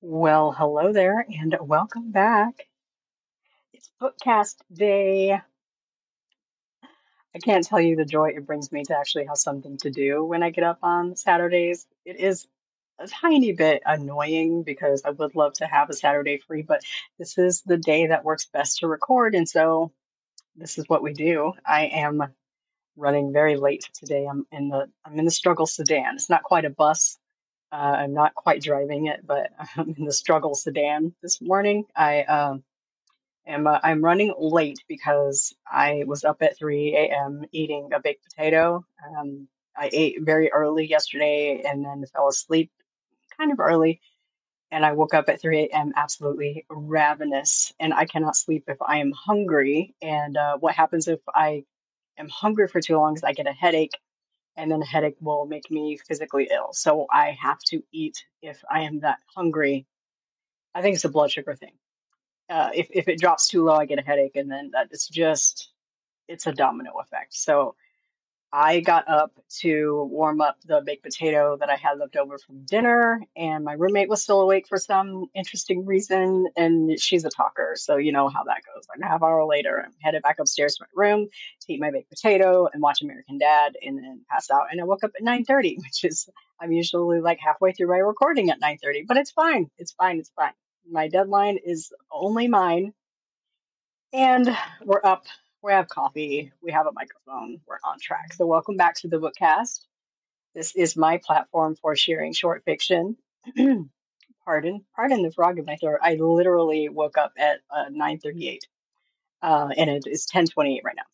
Well, hello there and welcome back. It's Bookcast Day. I can't tell you the joy it brings me to actually have something to do when I get up on Saturdays. It is a tiny bit annoying because I would love to have a Saturday free, but this is the day that works best to record, and so this is what we do. I am running very late today. I'm in the struggle sedan. It's not quite a bus. I'm not quite driving it, but I'm in the struggle sedan this morning. I'm running late because I was up at 3 a.m. eating a baked potato. I ate very early yesterday and then fell asleep kind of early. And I woke up at 3 a.m. absolutely ravenous. And I cannot sleep if I am hungry. And what happens if I am hungry for too long is I get a headache, and then a headache will make me physically ill. So I have to eat if I am that hungry. I think it's a blood sugar thing. If it drops too low, I get a headache, and then it's a domino effect. So I got up to warm up the baked potato that I had left over from dinner, and my roommate was still awake for some interesting reason, and she's a talker, so you know how that goes. Like a half hour later, I'm headed back upstairs to my room to eat my baked potato and watch American Dad, and then pass out. And I woke up at 9:30, which is I'm usually like halfway through my recording at 9:30, but it's fine. It's fine. It's fine. My deadline is only mine, and we're up. We have coffee. We have a microphone. We're on track. So, welcome back to the Bookcast. This is my platform for sharing short fiction. Pardon the frog in my throat. I literally woke up at 9:38, and it is 10:28 right now.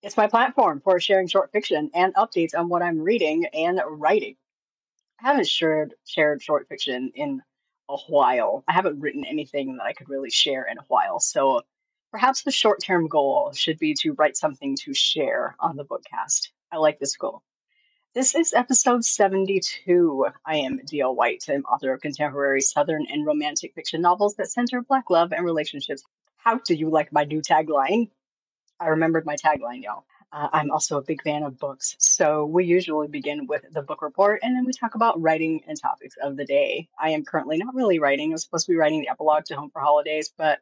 It's my platform for sharing short fiction and updates on what I'm reading and writing. I haven't shared short fiction in a while. I haven't written anything that I could really share in a while. So perhaps the short-term goal should be to write something to share on the bookcast. I like this goal. This is episode 72. I am D.L. White. I'm author of contemporary Southern and romantic fiction novels that center Black love and relationships. How do you like my new tagline? I remembered my tagline, y'all. I'm also a big fan of books, so we usually begin with the book report and then we talk about writing and topics of the day. I am currently not really writing. I was supposed to be writing the epilogue to Home for Holidays, but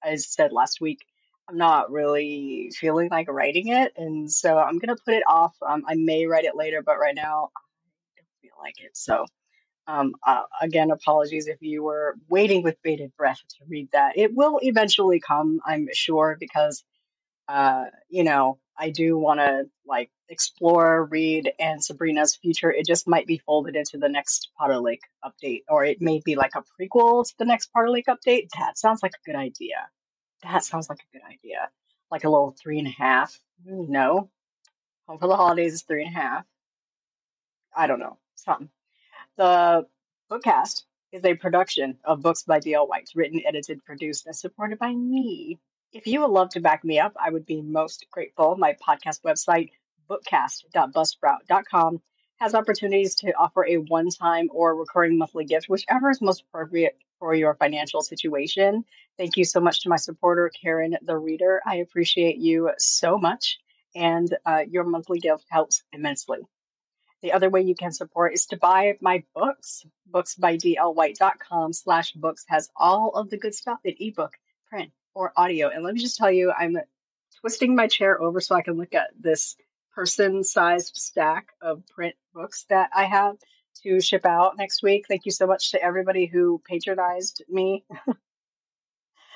as said last week, I'm not really feeling like writing it, and so I'm gonna put it off. I may write it later, but right now I don't feel like it. So again, apologies if you were waiting with bated breath to read that. It will eventually come, I'm sure, because I do want to like explore, read, and Sabrina's future. It just might be folded into the next Potter Lake update, or it may be like a prequel to the next Potter Lake update. That sounds like a good idea. That sounds like a good idea. Like a little 3.5. No, Home for the Holidays is 3.5. I don't know. Something. The Bookcast is a production of Books by D.L. White, written, edited, produced, and supported by me. If you would love to back me up, I would be most grateful. My podcast website, bookcast.buzzsprout.com, has opportunities to offer a one-time or recurring monthly gift, whichever is most appropriate for your financial situation. Thank you so much to my supporter, Karen the Reader. I appreciate you so much, and your monthly gift helps immensely. The other way you can support is to buy my books. Booksbydlwhite.com/books has all of the good stuff in ebook, print, or audio. And let me just tell you, I'm twisting my chair over so I can look at this person-sized stack of print books that I have to ship out next week. Thank you so much to everybody who patronized me,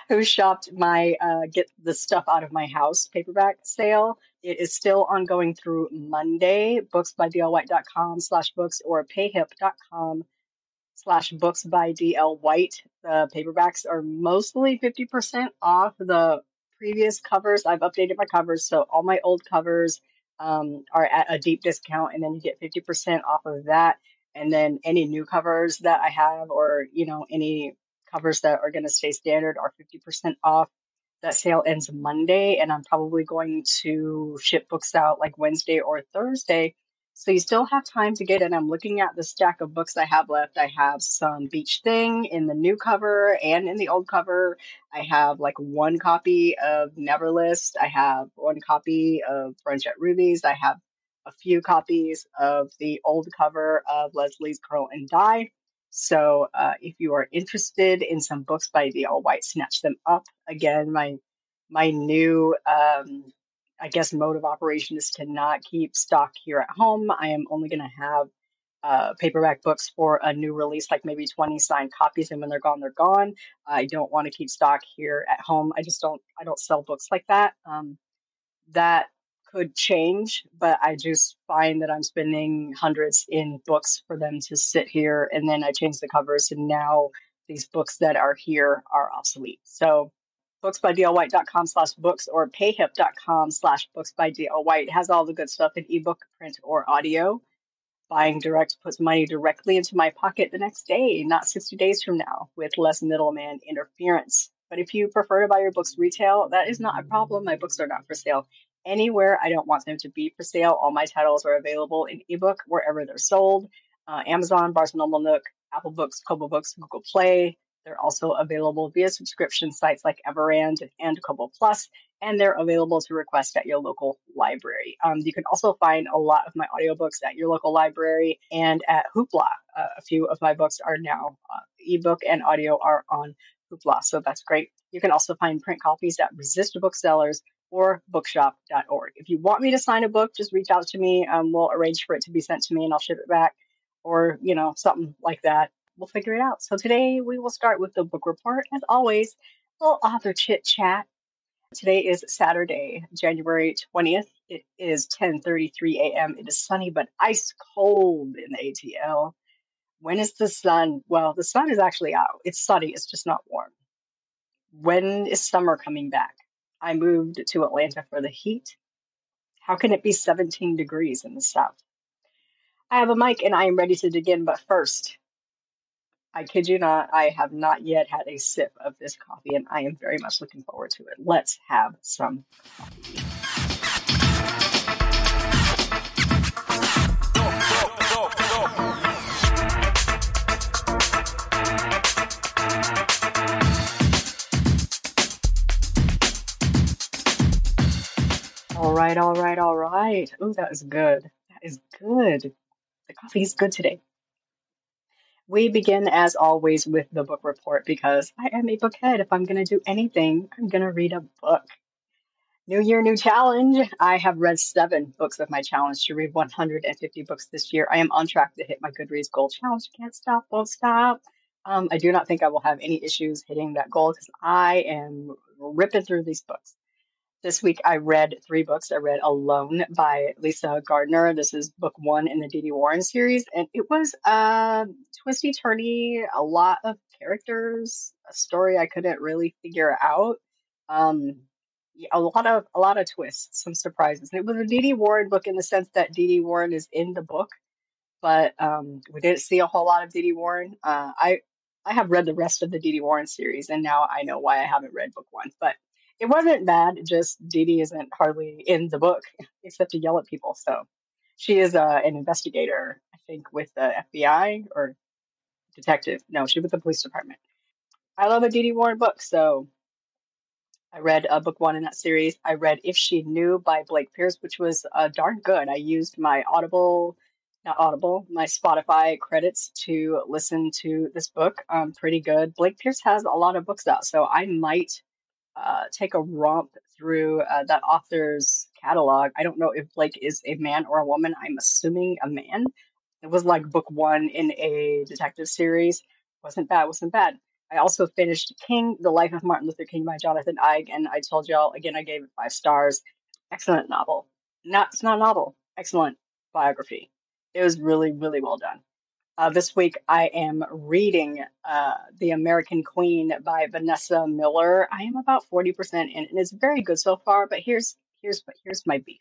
who shopped my Get the Stuff Out of My House paperback sale. It is still ongoing through Monday. Booksbydlwhite.com/books or payhip.com/books by DL White. The paperbacks are mostly 50% off the previous covers. I've updated my covers, so all my old covers are at a deep discount, and then you get 50% off of that. And then any new covers that I have, or any covers that are going to stay standard, are 50% off. That sale ends Monday, and I'm probably going to ship books out like Wednesday or Thursday. So you still have time to get it. I'm looking at the stack of books I have left. I have some Beach Thing in the new cover and in the old cover. I have like one copy of Neverlist. I have one copy of Brunch at Ruby's. I have a few copies of the old cover of Leslie's Curl and Dye. So if you are interested in some books by D.L. White, snatch them up. Again, my new I guess mode of operation is to not keep stock here at home. I am only going to have paperback books for a new release, like maybe 20 signed copies, and when they're gone, they're gone. I don't want to keep stock here at home. I don't sell books like that. That could change, but I just find that I'm spending hundreds in books for them to sit here, and then I change the covers, and now these books that are here are obsolete. So booksbydlwhite.com/books or payhip.com/booksbydlwhite has all the good stuff in ebook, print, or audio. Buying direct puts money directly into my pocket the next day, not 60 days from now, with less middleman interference. But if you prefer to buy your books retail, that is not a problem. My books are not for sale anywhere. I don't want them to be for sale. All my titles are available in ebook wherever they're sold. Amazon, Barnes& Noble Nook, Apple Books, Kobo Books, Google Play. They're also available via subscription sites like Everand and Kobo Plus, and they're available to request at your local library. You can also find a lot of my audiobooks at your local library and at Hoopla. A few of my books are now ebook and audio are on Hoopla, so that's great. You can also find print copies at Resist Booksellers or bookshop.org. If you want me to sign a book, just reach out to me. We'll arrange for it to be sent to me and I'll ship it back, or something like that. We'll figure it out. So today we will start with the book report. As always, a little author chit chat. Today is Saturday, January 20th. It is 10:33 a.m. It is sunny but ice cold in the ATL. When is the sun? Well, the sun is actually out. It's sunny. It's just not warm. When is summer coming back? I moved to Atlanta for the heat. How can it be 17 degrees in the South? I have a mic and I am ready to dig in, but first, I kid you not, I have not yet had a sip of this coffee, and I am very much looking forward to it. Let's have some coffee. All right, all right, all right. Oh, that is good. That is good. The coffee is good today. We begin, as always, with the book report because I am a bookhead. If I'm going to do anything, I'm going to read a book. New year, new challenge. I have read 7 books of my challenge to read 150 books this year. I am on track to hit my Goodreads goal challenge. Can't stop, won't stop. I do not think I will have any issues hitting that goal because I am ripping through these books. This week I read 3 books. I read Alone by Lisa Gardner. This is book 1 in the Dee Dee Warren series, and it was twisty turny, a lot of characters, a story I couldn't really figure out. Yeah, a lot of twists, some surprises. And it was a Dee Dee Warren book in the sense that Dee Dee Warren is in the book, but we didn't see a whole lot of Dee Dee Warren. I have read the rest of the Dee Dee Warren series, and now I know why I haven't read book 1. But it wasn't bad. Just Dee Dee isn't hardly in the book except to yell at people. So she is an investigator, I think, with the FBI or detective. No, she was the police department. I love a Dee Dee Warren book, so I read book 1 in that series. I read If She Knew by Blake Pierce, which was darn good. I used my my Spotify credits to listen to this book. Pretty good. Blake Pierce has a lot of books out, so I might take a romp through that author's catalog. I don't know if Blake is a man or a woman. I'm assuming a man. It was like book 1 in a detective series. Wasn't bad, wasn't bad. I also finished King, The Life of Martin Luther King by Jonathan Eig, and I told y'all, again, I gave it 5 stars. Excellent novel. It's not a novel. Excellent biography. It was really, really well done. This week I am reading The American Queen by Vanessa Miller. I am about 40% in, and it's very good so far, but here's my beef.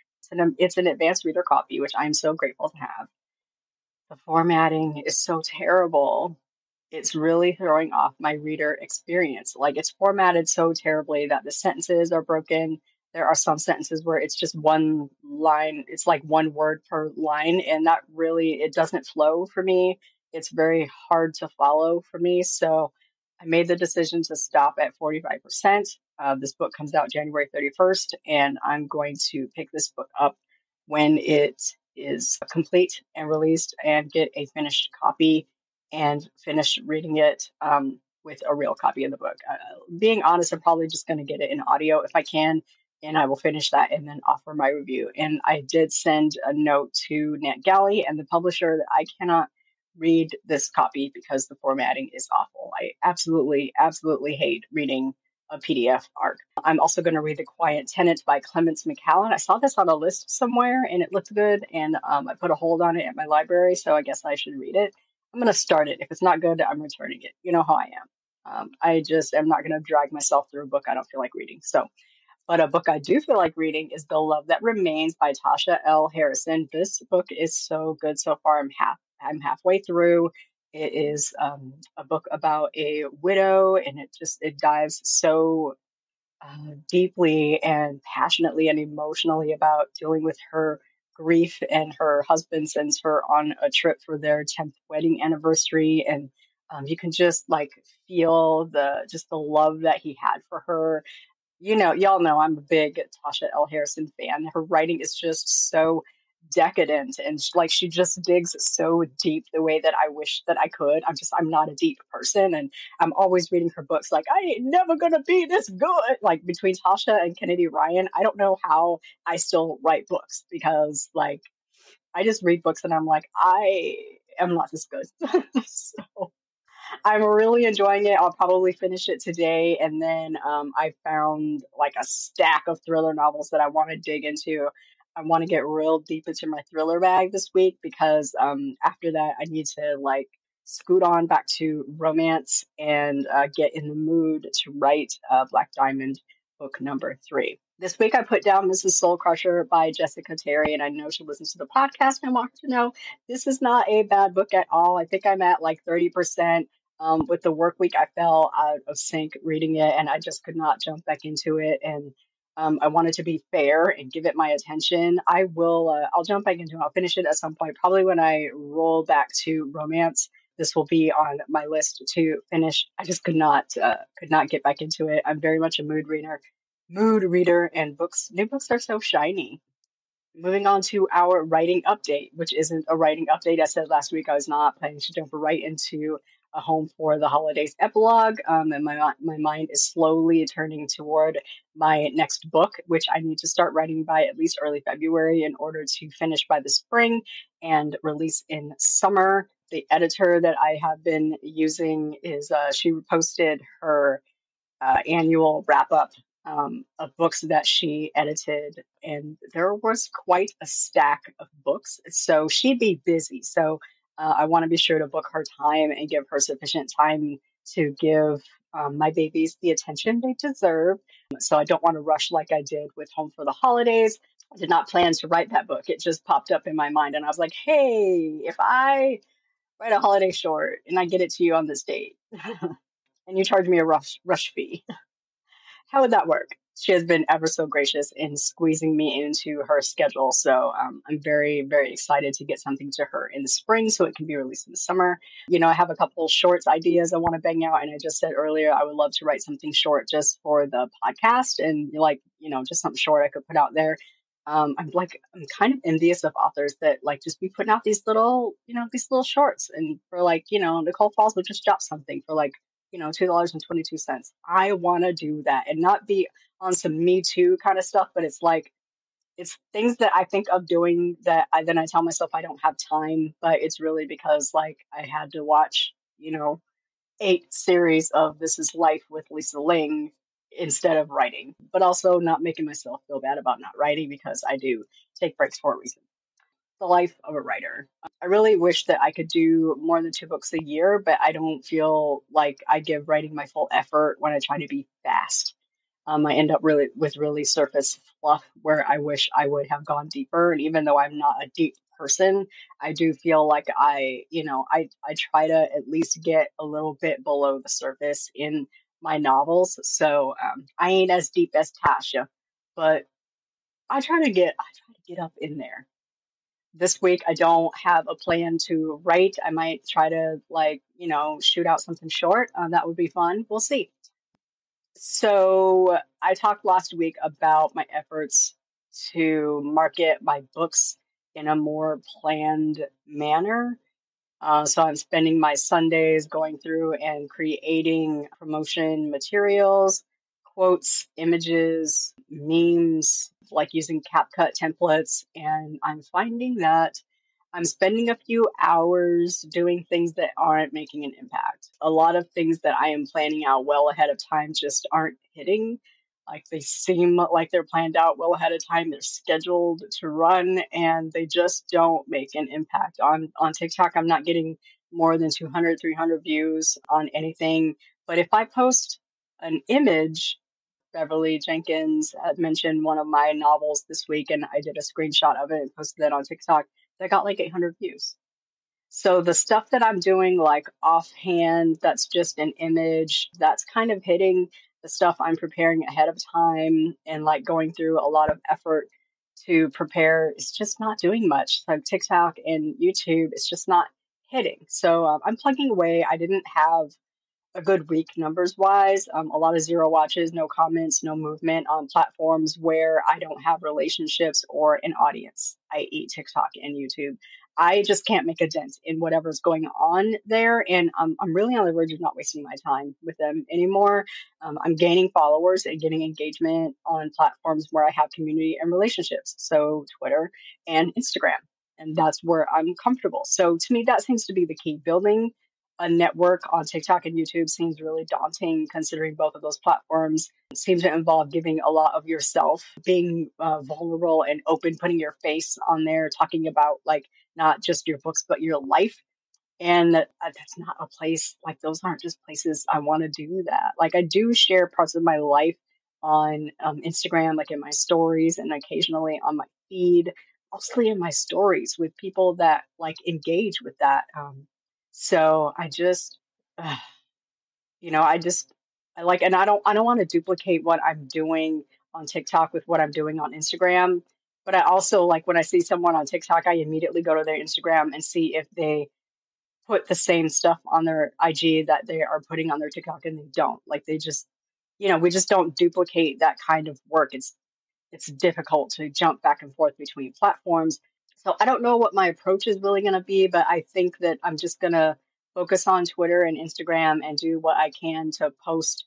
It's an advanced reader copy, which I'm so grateful to have. The formatting is so terrible. It's really throwing off my reader experience. Like, it's formatted so terribly that the sentences are broken. There are some sentences where it's just one line. It's like one word per line, and that really, it doesn't flow for me. It's very hard to follow for me. So I made the decision to stop at 45%. This book comes out January 31st, and I'm going to pick this book up when it is complete and released and get a finished copy and finish reading it with a real copy of the book. Being honest, I'm probably just going to get it in audio if I can, and I will finish that and then offer my review. And I did send a note to Nat Galley and the publisher that I cannot read this copy because the formatting is awful. I absolutely, absolutely hate reading a PDF arc. I'm also going to read The Quiet Tenant by Clémence Michallon. I saw this on a list somewhere and it looked good, and I put a hold on it at my library, so I guess I should read it. I'm going to start it. If it's not good, I'm returning it. You know how I am. I just am not going to drag myself through a book I don't feel like reading. So, but a book I do feel like reading is The Love That Remains by Tasha L. Harrison. This book is so good so far. I'm halfway through. It is a book about a widow, and it dives so deeply and passionately and emotionally about dealing with her grief. And her husband sends her on a trip for their 10th wedding anniversary, and you can just like feel the love that he had for her. Y'all know I'm a big Tasha L. Harrison fan. Her writing is just so decadent, and like she just digs so deep the way that I wish that I could. I'm not a deep person, and I'm always reading her books like I ain't never gonna be this good. Like between Tasha and Kennedy Ryan, I don't know how I still write books, because like I just read books and I'm like, I am not this good. So I'm really enjoying it. I'll probably finish it today. And then I found like a stack of thriller novels that I want to dig into. I want to get real deep into my thriller bag this week, because after that, I need to like scoot on back to romance and get in the mood to write Black Diamond book number 3. This week, I put down Mrs. Soul Crusher by Jessica Terry, and I know she listens to the podcast. And I want her to know this is not a bad book at all. I think I'm at like 30%. With the work week, I fell out of sync reading it, and I just could not jump back into it. And I wanted to be fair and give it my attention. I'll jump back into it. I'll finish it at some point, probably when I roll back to romance. This will be on my list to finish. I just could not get back into it. I'm very much a mood reader, and new books are so shiny. Moving on to our writing update, which isn't a writing update. I said last week I was not planning to jump right into a home for the holidays epilogue, and my mind is slowly turning toward my next book, which I need to start writing by at least early February in order to finish by the spring and release in summer. The editor that I have been using is she posted her annual wrap up of books that she edited, and there was quite a stack of books. So she'd be busy. So I want to be sure to book her time and give her sufficient time to give my babies the attention they deserve. So I don't want to rush like I did with Home for the Holidays. I did not plan to write that book. It just popped up in my mind, and I was like, hey, if I write a holiday short and I get it to you on this date, and you charge me a rush fee, how would that work? She has been ever so gracious in squeezing me into her schedule. So I'm very, very excited to get something to her in the spring so it can be released in the summer. I have a couple shorts ideas I want to bang out. And I just said earlier, I would love to write something short just for the podcast, and just something short I could put out there. I'm kind of envious of authors that like just be putting out these little shorts, and for like, Nicole Falls would just drop something for like, $2.22. I want to do that and not be on some Me Too kind of stuff, but it's like, it's things that I think of doing that I tell myself I don't have time, but it's really because like I had to watch, 8 series of This Is Life with Lisa Ling instead of writing, but also not making myself feel bad about not writing, because I do take breaks for a reason. The life of a writer. I really wish that I could do more than 2 books a year, but I don't feel like I give writing my full effort when I try to be fast. I end up really with really surface fluff where I wish I would have gone deeper. And even though I'm not a deep person, I do feel like I try to at least get a little bit below the surface in my novels. So I ain't as deep as Tasha, but I try to get up in there. This week I don't have a plan to write. I might try to shoot out something short. That would be fun. We'll see. So I talked last week about my efforts to market my books in a more planned manner. So I'm spending my Sundays going through and creating promotion materials, quotes, images, memes, like using CapCut templates. And I'm finding that I'm spending a few hours doing things that aren't making an impact. A lot of things that I am planning out well ahead of time just aren't hitting. Like they seem like they're planned out well ahead of time. They're scheduled to run and they just don't make an impact. On TikTok, I'm not getting more than 200, 300 views on anything. But if I post an image, Beverly Jenkins had mentioned one of my novels this week, and I did a screenshot of it and posted that on TikTok. That got like 800 views. So the stuff that I'm doing, like offhand, that's just an image, that's kind of hitting. The stuff I'm preparing ahead of time and like going through a lot of effort to prepare, it's just not doing much. So TikTok and YouTube, it's just not hitting. So I'm plugging away. I didn't have a good week numbers wise. A lot of zero watches, no comments, no movement on platforms where I don't have relationships or an audience, i.e., TikTok and YouTube. I just can't make a dent in whatever's going on there. And I'm really on the verge of not wasting my time with them anymore. I'm gaining followers and getting engagement on platforms where I have community and relationships. So Twitter and Instagram. And that's where I'm comfortable. So to me, that seems to be the key. Building a network on TikTok and YouTube seems really daunting considering both of those platforms seem to involve giving a lot of yourself, being vulnerable and open, putting your face on there, talking about like not just your books, but your life. And that's not a place, like those aren't just places I want to do that. Like I do share parts of my life on Instagram, like in my stories and occasionally on my feed, mostly in my stories with people that like engage with that. So I just, uh, I just, I like, and I don't want to duplicate what I'm doing on TikTok with what I'm doing on Instagram. But I also like when I see someone on TikTok, I immediately go to their Instagram and see if they put the same stuff on their IG that they are putting on their TikTok, and they don't. Like they just, we just don't duplicate that kind of work. It's difficult to jump back and forth between platforms. So I don't know what my approach is really going to be, but I think that I'm just going to focus on Twitter and Instagram and do what I can to post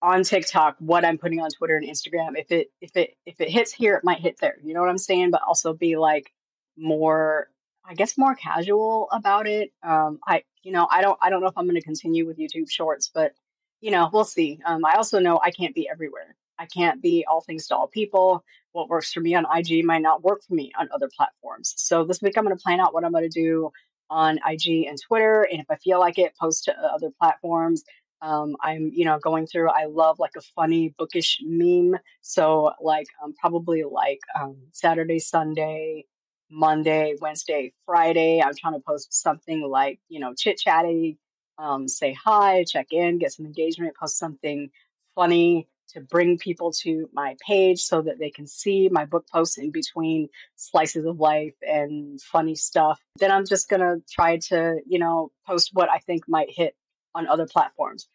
on TikTok what I'm putting on Twitter and Instagram. If it hits here, it might hit there. You know what I'm saying? But also be like more, I guess, more casual about it. I don't know if I'm going to continue with YouTube Shorts, but we'll see. I also know I can't be everywhere. I can't be all things to all people. What works for me on IG might not work for me on other platforms. So this week I'm going to plan out what I'm going to do on IG and Twitter, and if I feel like it, post to other platforms. I'm, going through, I love like a funny bookish meme. So like, probably like, Saturday, Sunday, Monday, Wednesday, Friday, I'm trying to post something like, chit chatty, say hi, check in, get some engagement, post something funny to bring people to my page so that they can see my book posts in between slices of life and funny stuff. Then I'm just going to try to, post what I think might hit on other platforms.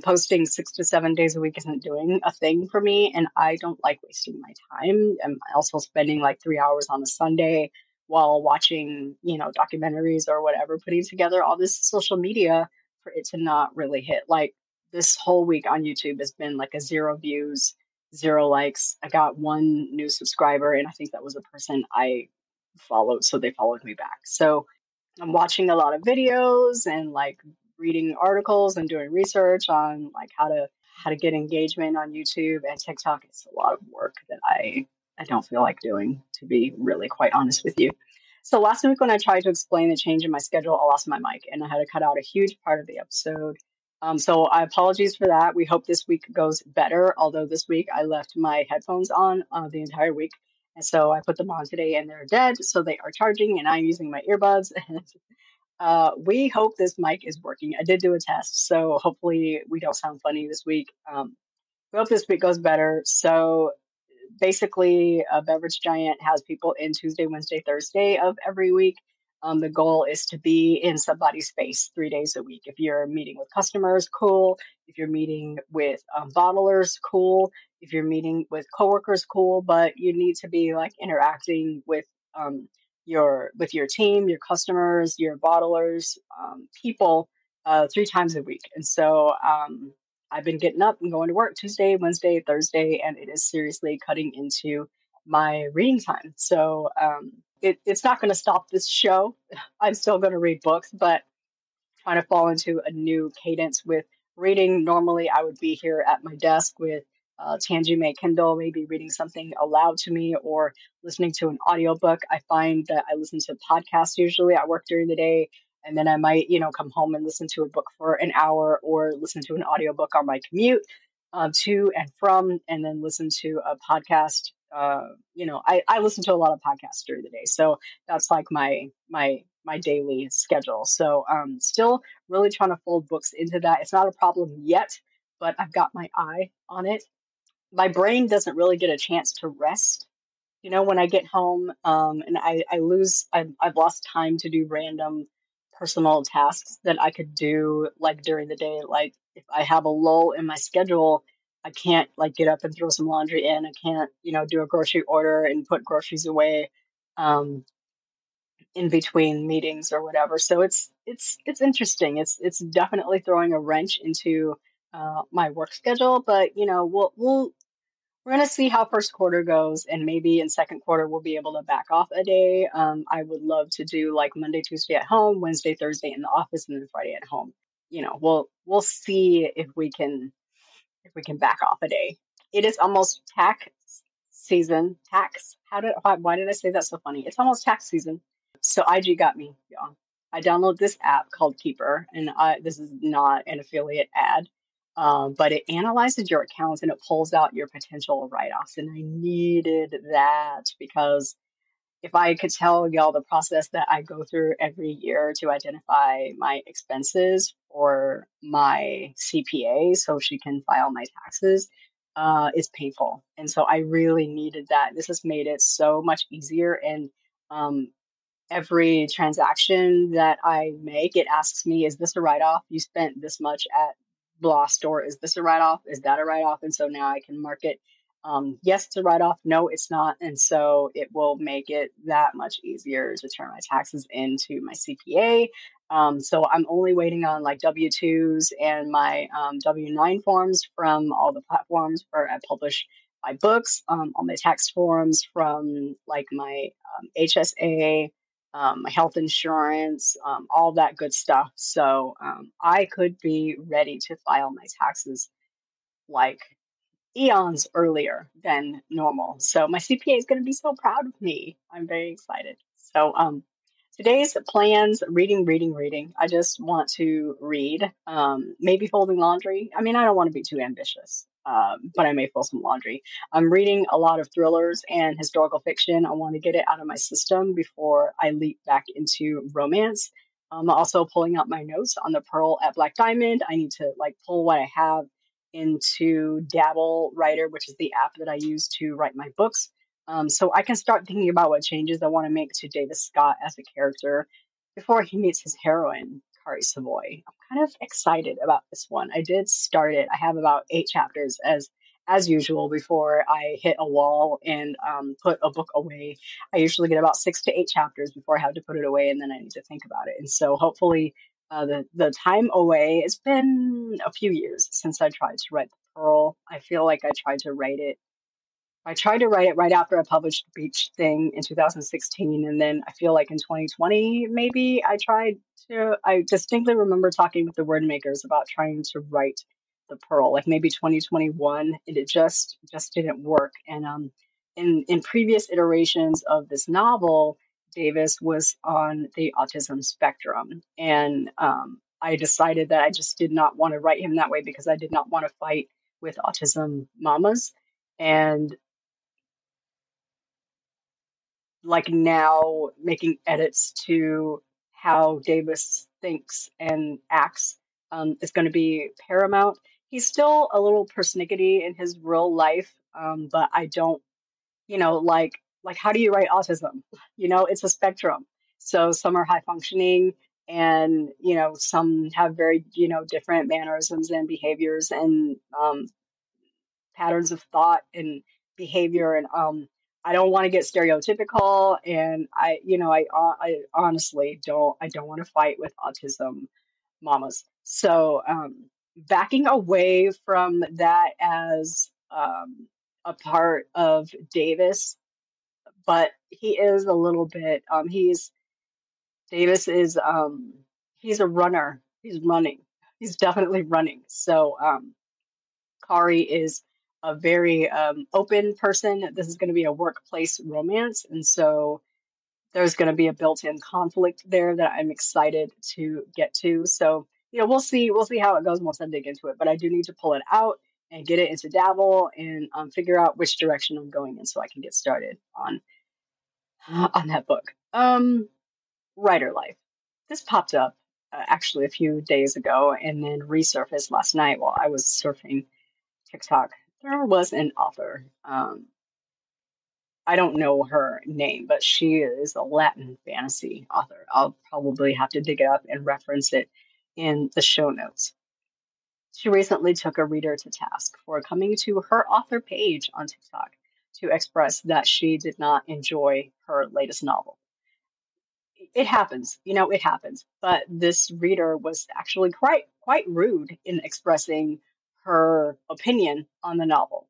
Posting 6 to 7 days a week isn't doing a thing for me, and I don't like wasting my time. I'm also spending like 3 hours on a Sunday while watching, documentaries or whatever, putting together all this social media for it to not really hit. Like this whole week on YouTube has been like a zero views, zero likes. I got one new subscriber, and I think that was a person I followed, so they followed me back. So I'm watching a lot of videos and like reading articles and doing research on like how to get engagement on YouTube and TikTok. It's a lot of work that I don't feel like doing, to be really quite honest with you. So last week when I tried to explain the change in my schedule, I lost my mic and I had to cut out a huge part of the episode. So I apologize for that. We hope this week goes better. Although this week I left my headphones on the entire week. And so I put them on today and they're dead. So they are charging and I'm using my earbuds. We hope this mic is working. I did do a test. So hopefully we don't sound funny this week. We hope this week goes better. So basically, a beverage giant has people in Tuesday, Wednesday, Thursday of every week. The goal is to be in somebody's space 3 days a week. If you're meeting with customers, cool. If you're meeting with bottlers, cool. If you're meeting with coworkers, cool. But you need to be like interacting with with your team, your customers, your bottlers, people 3 times a week. And so I've been getting up and going to work Tuesday, Wednesday, Thursday, and it is seriously cutting into my reading time. So it's not going to stop this show. I'm still going to read books, but trying to fall into a new cadence with reading. Normally, I would be here at my desk with Tangi Kindle, maybe reading something aloud to me or listening to an audiobook. I find that I listen to podcasts usually at work during the day, and then I might, come home and listen to a book for an hour or listen to an audiobook on my commute to and from, and then listen to a podcast. I listen to a lot of podcasts during the day, so that's like my daily schedule. So still really trying to fold books into that. It's not a problem yet, but I've got my eye on it. My brain doesn't really get a chance to rest. When I get home, and I've lost time to do random personal tasks that I could do like during the day. Like if I have a lull in my schedule, I can't like get up and throw some laundry in. I can't, do a grocery order and put groceries away. Um, in between meetings or whatever. So it's interesting. It's definitely throwing a wrench into my work schedule. But we're gonna see how first quarter goes, and maybe in second quarter we'll be able to back off a day. I would love to do like Monday, Tuesday at home, Wednesday, Thursday in the office, and then Friday at home. We'll see if we can back off a day. It is almost tax season. Tax. Why did I say that so funny? It's almost tax season. So IG got me, y'all. I downloaded this app called Keeper, and this is not an affiliate ad, but it analyzes your accounts and it pulls out your potential write-offs. And I needed that because if I could tell y'all the process that I go through every year to identify my expenses for my CPA so she can file my taxes, it's painful. And so I really needed that. This has made it so much easier. And um, every transaction that I make, it asks me, is this a write-off? You spent this much at blah store. Is this a write-off? Is that a write-off? And so now I can mark it. Yes, it's a write-off. No, it's not. And so it will make it that much easier to turn my taxes into my CPA. So I'm only waiting on like W-2s and my W-9 forms from all the platforms where I publish my books, all my tax forms from like my HSA, my health insurance, all that good stuff. So I could be ready to file my taxes like eons earlier than normal. So my CPA is going to be so proud of me. I'm very excited. So today's plans, reading, reading, reading. I just want to read, maybe folding laundry. I mean, I don't want to be too ambitious, but I may fold some laundry. I'm reading a lot of thrillers and historical fiction. I want to get it out of my system before I leap back into romance. I'm also pulling out my notes on the Pearl at Black Diamond. I need to like pull what I have into Dabble Writer, which is the app that I use to write my books. So I can start thinking about what changes I want to make to Davis Scott as a character before he meets his heroine, Kari Savoy. I'm kind of excited about this one. I did start it. I have about 8 chapters as usual before I hit a wall and put a book away. I usually get about 6 to 8 chapters before I have to put it away, and then I need to think about it. And so hopefully the time away, it's been a few years since I tried to write the Pearl. I feel like I tried to write it right after I published Beach Thing in 2016, and then I feel like in 2020 maybe I distinctly remember talking with the word makers about trying to write the Pearl, like maybe 2021, and it just didn't work. And in previous iterations of this novel, Davis was on the autism spectrum, and I decided that I just did not want to write him that way because I did not want to fight with autism mamas. And like now making edits to how Davis thinks and acts is going to be paramount. He's still a little persnickety in his real life, but I don't, like how do you write autism? It's a spectrum. So some are high functioning, and some have very different mannerisms and behaviors and patterns of thought and behavior, and I don't want to get stereotypical, and I honestly don't want to fight with autism mamas. So, backing away from that as a part of Davis, but he is a little bit, Davis is, he's a runner. He's running. He's definitely running. So, Kari is a very open person. This is going to be a workplace romance, and so there's going to be a built-in conflict there that I'm excited to get to. So, we'll see how it goes once I dig into it. But I do need to pull it out and get it into Dabble and figure out which direction I'm going in so I can get started on that book. Writer life. This popped up actually a few days ago and then resurfaced last night while I was surfing TikTok. There was an author. I don't know her name, but she is a Latin fantasy author. I'll probably have to dig it up and reference it in the show notes. She recently took a reader to task for coming to her author page on TikTok to express that she did not enjoy her latest novel. It happens, it happens. But this reader was actually quite rude in expressing her opinion on the novel.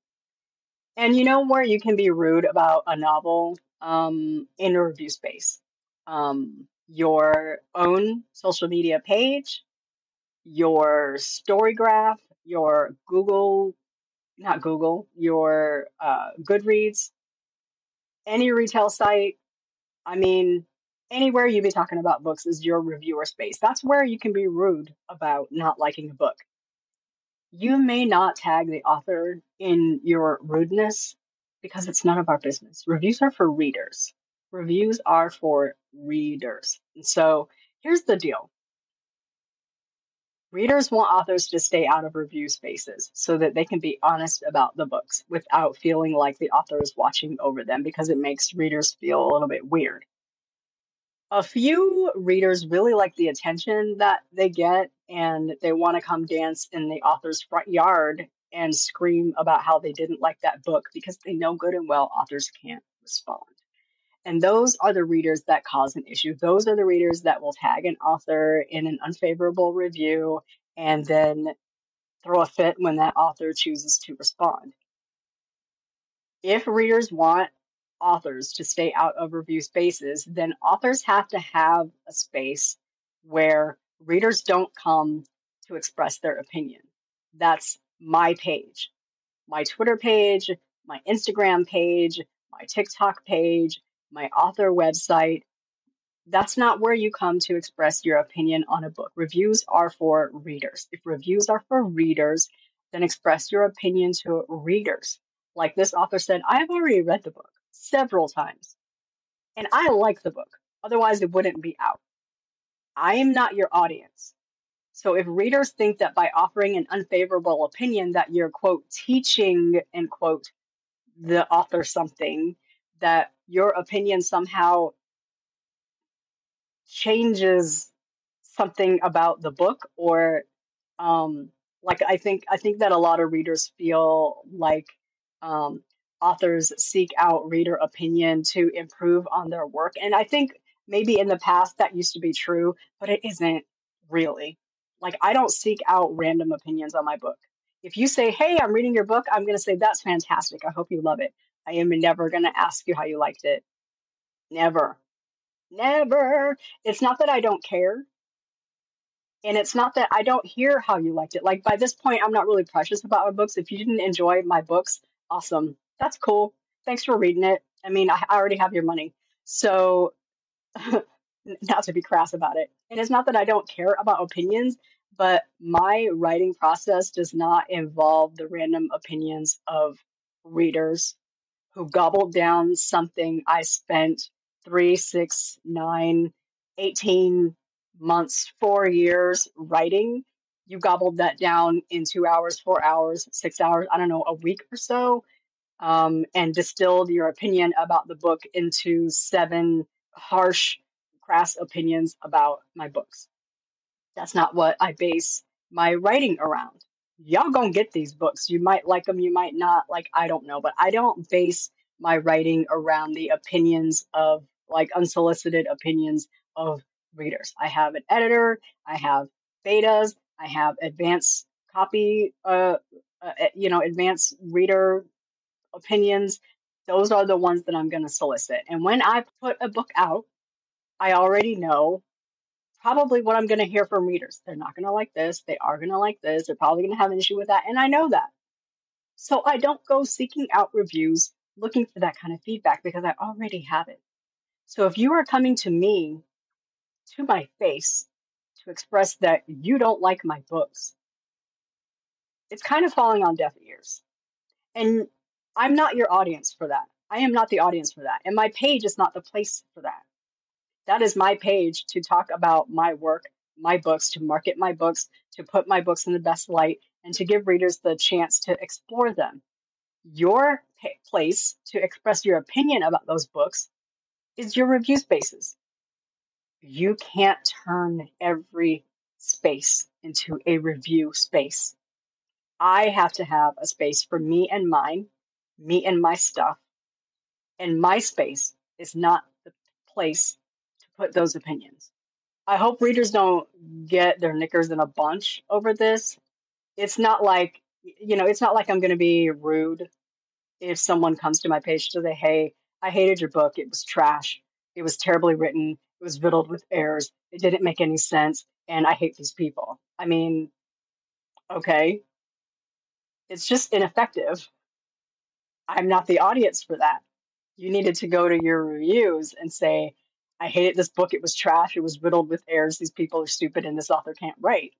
And you know where you can be rude about a novel? In a review space. Your own social media page, your story graph, your not Google, your Goodreads, any retail site. I mean, anywhere you be talking about books is your reviewer space. That's where you can be rude about not liking a book. You may not tag the author in your rudeness because it's none of our business. Reviews are for readers. Reviews are for readers. And so here's the deal. Readers want authors to stay out of review spaces so that they can be honest about the books without feeling like the author is watching over them because it makes readers feel a little bit weird. A few readers really like the attention that they get, and they want to come dance in the author's front yard and scream about how they didn't like that book because they know good and well authors can't respond. And those are the readers that cause an issue. Those are the readers that will tag an author in an unfavorable review and then throw a fit when that author chooses to respond. If readers want authors to stay out of review spaces, then authors have to have a space where readers don't come to express their opinion. That's my page, my Twitter page, my Instagram page, my TikTok page, my author website. That's not where you come to express your opinion on a book. Reviews are for readers. If reviews are for readers, then express your opinion to readers. Like this author said, I have already read the book several times, and I like the book. Otherwise, it wouldn't be out. I am not your audience. So if readers think that by offering an unfavorable opinion that you're, quote, teaching, end quote, the author something, that your opinion somehow changes something about the book, or like I think that a lot of readers feel like um, authors seek out reader opinion to improve on their work, and I think maybe in the past that used to be true, but it isn't really. Like, I don't seek out random opinions on my book. If you say, hey, I'm reading your book, I'm going to say that's fantastic, I hope you love it. I am never going to ask you how you liked it. Never. Never. It's not that I don't care. And it's not that I don't hear how you liked it. Like, by this point, I'm not really precious about my books. If you didn't enjoy my books, awesome. That's cool. Thanks for reading it. I mean, I already have your money. So, not to be crass about it. And it's not that I don't care about opinions, but my writing process does not involve the random opinions of readers who gobbled down something I spent 3, 6, 9, 18 months, 4 years writing. You gobbled that down in 2 hours, 4 hours, 6 hours, I don't know, a week or so, and distilled your opinion about the book into 7 harsh, crass opinions about my books. That's not what I base my writing around. Y'all gonna get these books. You might like them, you might not. Like, I don't know, but I don't base my writing around the opinions of, like, unsolicited opinions of readers. I have an editor, I have betas, I have advanced copy, advanced reader opinions. Those are the ones that I'm going to solicit. And when I put a book out, I already know probably what I'm going to hear from readers. They're not going to like this. They are going to like this. They're probably going to have an issue with that. And I know that. So I don't go seeking out reviews looking for that kind of feedback because I already have it. So if you are coming to me, to my face, to express that you don't like my books, it's kind of falling on deaf ears. And I'm not your audience for that. I am not the audience for that. And my page is not the place for that. That is my page to talk about my work, my books, to market my books, to put my books in the best light, and to give readers the chance to explore them. Your place to express your opinion about those books is your review spaces. You can't turn every space into a review space. I have to have a space for me and mine, me and my stuff. And my space is not the place to put those opinions. I hope readers don't get their knickers in a bunch over this. It's not like, it's not like I'm going to be rude if someone comes to my page to say, hey, I hated your book. It was trash. It was terribly written. It was riddled with errors. It didn't make any sense. And I hate these people. I mean, okay. It's just ineffective. I'm not the audience for that. You needed to go to your reviews and say, I hated this book. It was trash. It was riddled with errors. These people are stupid and this author can't write.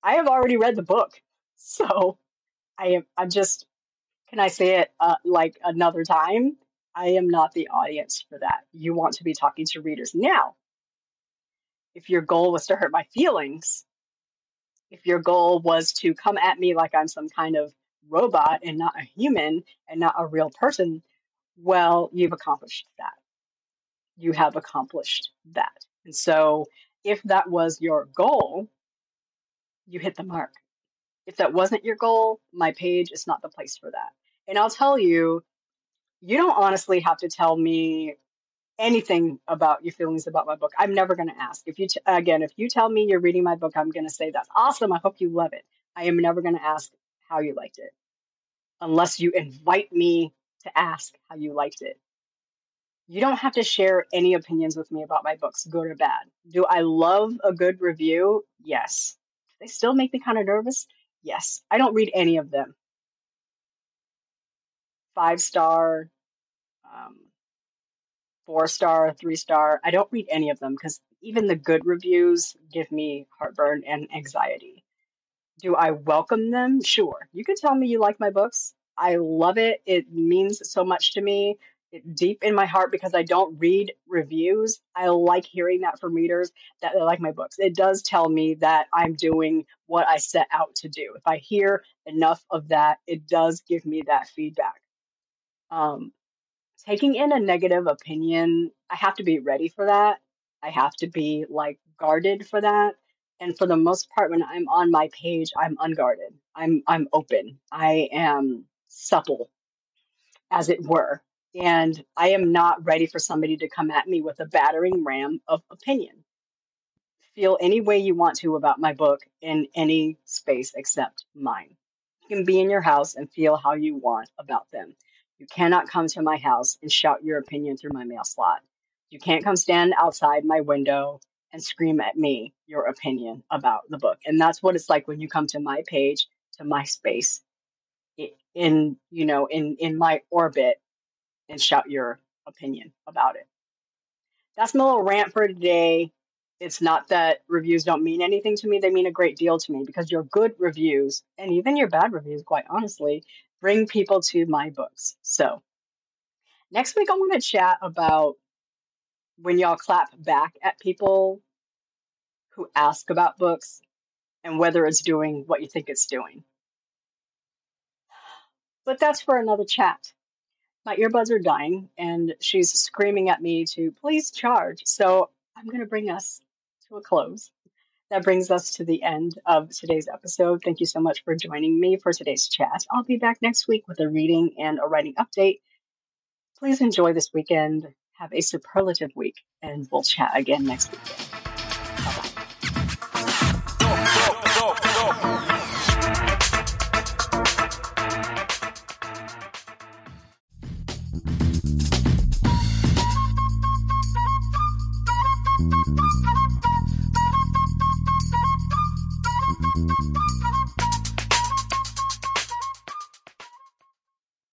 I have already read the book. So I'm just, can I say it like another time? I am not the audience for that. You want to be talking to readers. Now, if your goal was to hurt my feelings, if your goal was to come at me like I'm some kind of robot and not a human and not a real person, well, you've accomplished that. You have accomplished that. And so if that was your goal, you hit the mark. If that wasn't your goal, my page is not the place for that. And I'll tell you, you don't honestly have to tell me anything about your feelings about my book. I'm never going to ask. If you tell me you're reading my book, I'm going to say that's awesome. I hope you love it. I am never going to ask how you liked it unless you invite me to ask how you liked it. You don't have to share any opinions with me about my books, good or bad. Do I love a good review? Yes. Do they still make me kind of nervous? Yes. I don't read any of them. 5-star, 4-star, 3-star. I don't read any of them because even the good reviews give me heartburn and anxiety. Do I welcome them? Sure. You can tell me you like my books. I love it. It means so much to me. Deep in my heart, because I don't read reviews. I like hearing that from readers that they like my books. It does tell me that I'm doing what I set out to do. If I hear enough of that, it does give me that feedback. Taking in a negative opinion, I have to be ready for that. I have to be like guarded for that. And for the most part, when I'm on my page, I'm unguarded. I'm open. I am supple, as it were. And I am not ready for somebody to come at me with a battering ram of opinion. Feel any way you want to about my book in any space except mine. You can be in your house and feel how you want about them. You cannot come to my house and shout your opinion through my mail slot. You can't come stand outside my window and scream at me your opinion about the book. And that's what it's like when you come to my page, to my space, in my orbit, and shout your opinion about it. That's my little rant for today. It's not that reviews don't mean anything to me. They mean a great deal to me because your good reviews, and even your bad reviews, quite honestly, bring people to my books. So next week, I want to chat about when y'all clap back at people who ask about books and whether it's doing what you think it's doing. But that's for another chat. My earbuds are dying and she's screaming at me to please charge. So I'm going to bring us to a close. That brings us to the end of today's episode. Thank you so much for joining me for today's chat. I'll be back next week with a reading and a writing update. Please enjoy this weekend. Have a superlative week, and we'll chat again next weekend. Bye bye.